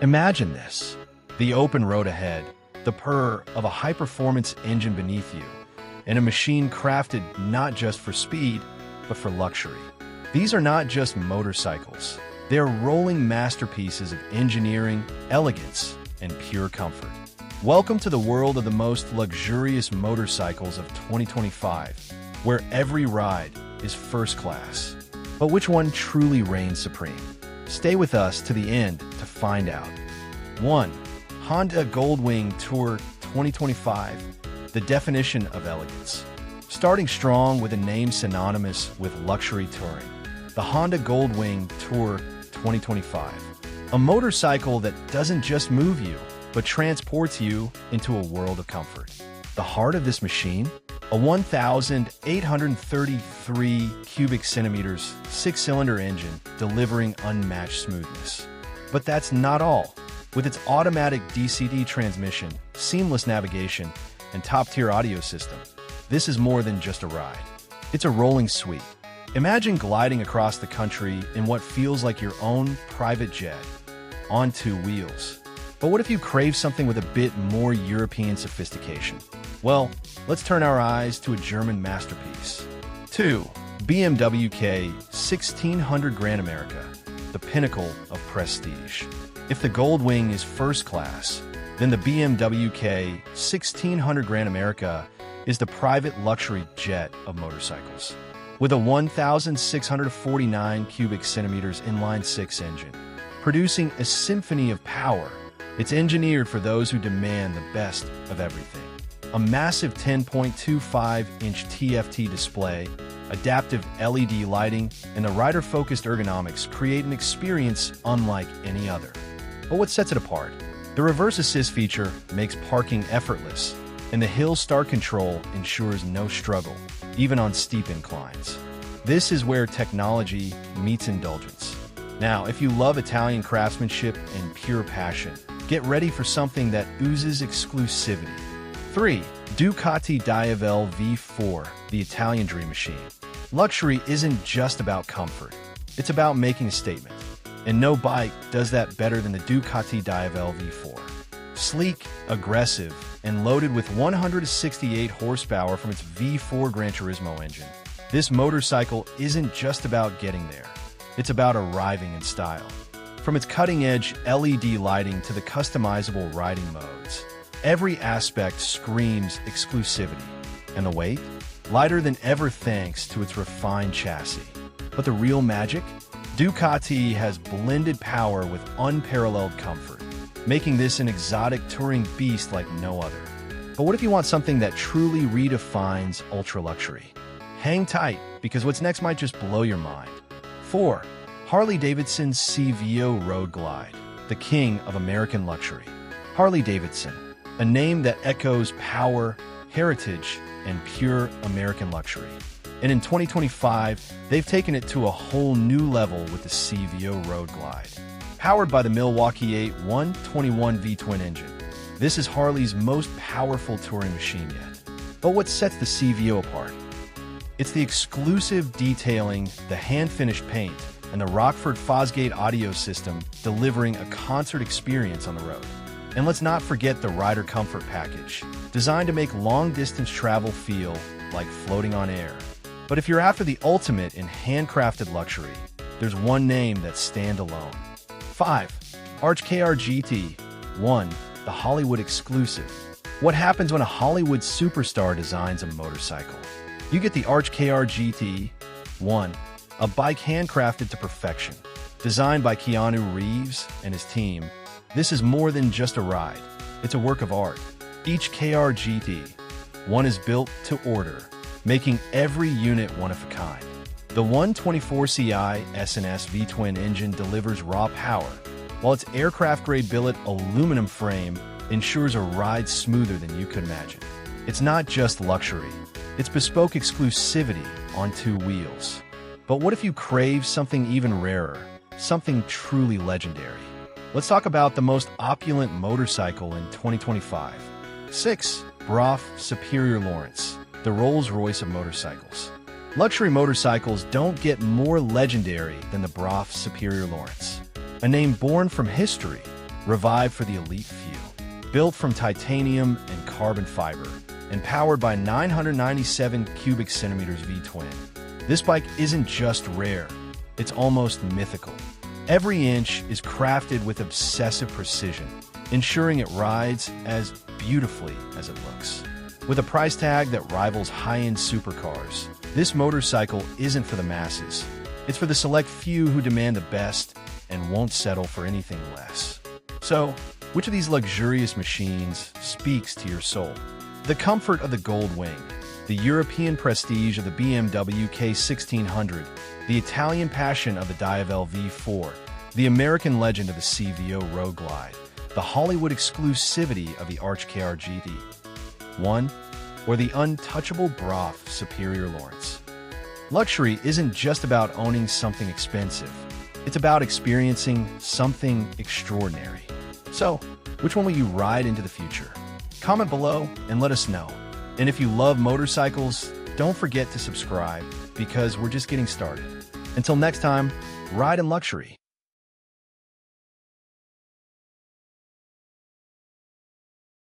Imagine this: the open road ahead, the purr of a high-performance engine beneath you, and a machine crafted not just for speed, but for luxury. These are not just motorcycles. They are rolling masterpieces of engineering, elegance, and pure comfort. Welcome to the world of the most luxurious motorcycles of 2025, where every ride is first class. But which one truly reigns supreme? Stay with us to the end to find out. 1. Honda Goldwing Tour 2025, the definition of elegance. Starting strong with a name synonymous with luxury touring, the Honda Goldwing Tour 2025. A motorcycle that doesn't just move you, but transports you into a world of comfort. The heart of this machine? A 1,833 cubic centimeters, six-cylinder engine delivering unmatched smoothness. But that's not all. With its automatic DCD transmission, seamless navigation, and top-tier audio system, this is more than just a ride. It's a rolling suite. Imagine gliding across the country in what feels like your own private jet, on two wheels. But what if you crave something with a bit more European sophistication? Well, let's turn our eyes to a German masterpiece. 2. BMW K 1600 Grand America, the pinnacle of prestige. If the Goldwing is first class, then the BMW K 1600 Grand America is the private luxury jet of motorcycles. With a 1,649 cubic centimeters inline-six engine, producing a symphony of power, it's engineered for those who demand the best of everything. A massive 10.25-inch TFT display, adaptive LED lighting, and the rider-focused ergonomics create an experience unlike any other. But what sets it apart? The reverse assist feature makes parking effortless, and the hill start control ensures no struggle, even on steep inclines. This is where technology meets indulgence. Now, if you love Italian craftsmanship and pure passion, get ready for something that oozes exclusivity. 3. Ducati Diavel V4, the Italian dream machine. Luxury isn't just about comfort, it's about making a statement. And no bike does that better than the Ducati Diavel V4. Sleek, aggressive, and loaded with 168 horsepower from its V4 Gran Turismo engine, this motorcycle isn't just about getting there, it's about arriving in style. From its cutting-edge LED lighting to the customizable riding modes, every aspect screams exclusivity. And the weight? Lighter than ever thanks to its refined chassis. But the real magic? Ducati has blended power with unparalleled comfort, making this an exotic touring beast like no other. But what if you want something that truly redefines ultra-luxury? Hang tight, because what's next might just blow your mind. 4. Harley-Davidson CVO Road Glide, the king of American luxury. Harley-Davidson, a name that echoes power, heritage, and pure American luxury. And in 2025, they've taken it to a whole new level with the CVO Road Glide. Powered by the Milwaukee 8 121 V-twin engine, this is Harley's most powerful touring machine yet. But what sets the CVO apart? It's the exclusive detailing, the hand-finished paint, and the Rockford Fosgate audio system delivering a concert experience on the road. And let's not forget the rider comfort package, designed to make long-distance travel feel like floating on air. But if you're after the ultimate in handcrafted luxury, there's one name that stands alone. 5. Arch KR GT 1, the Hollywood exclusive. What happens when a Hollywood superstar designs a motorcycle? You get the Arch KR GT 1, a bike handcrafted to perfection. Designed by Keanu Reeves and his team, this is more than just a ride. It's a work of art. Each KR GT 1 is built to order, making every unit one of a kind. The 124Ci S&S V-twin engine delivers raw power, while its aircraft-grade billet aluminum frame ensures a ride smoother than you could imagine. It's not just luxury, it's bespoke exclusivity on two wheels. But what if you crave something even rarer, something truly legendary? Let's talk about the most opulent motorcycle in 2025. 6. Brough Superior Lawrence, the Rolls-Royce of motorcycles. Luxury motorcycles don't get more legendary than the Brough Superior Lawrence. A name born from history, Revive for the elite few. Built from titanium and carbon fiber, and powered by 997 cubic centimeters V-twin. This bike isn't just rare, it's almost mythical. Every inch is crafted with obsessive precision, ensuring it rides as beautifully as it looks. With a price tag that rivals high-end supercars, this motorcycle isn't for the masses. It's for the select few who demand the best and won't settle for anything less. So, which of these luxurious machines speaks to your soul? The comfort of the Gold Wing, the European prestige of the BMW K1600, the Italian passion of the Diavel V4, the American legend of the CVO Road Glide, the Hollywood exclusivity of the Arch KR GT1, or the untouchable Broth Superior Lawrence. Luxury isn't just about owning something expensive. It's about experiencing something extraordinary. So, which one will you ride into the future? Comment below and let us know. And if you love motorcycles, don't forget to subscribe because we're just getting started. Until next time, ride in luxury.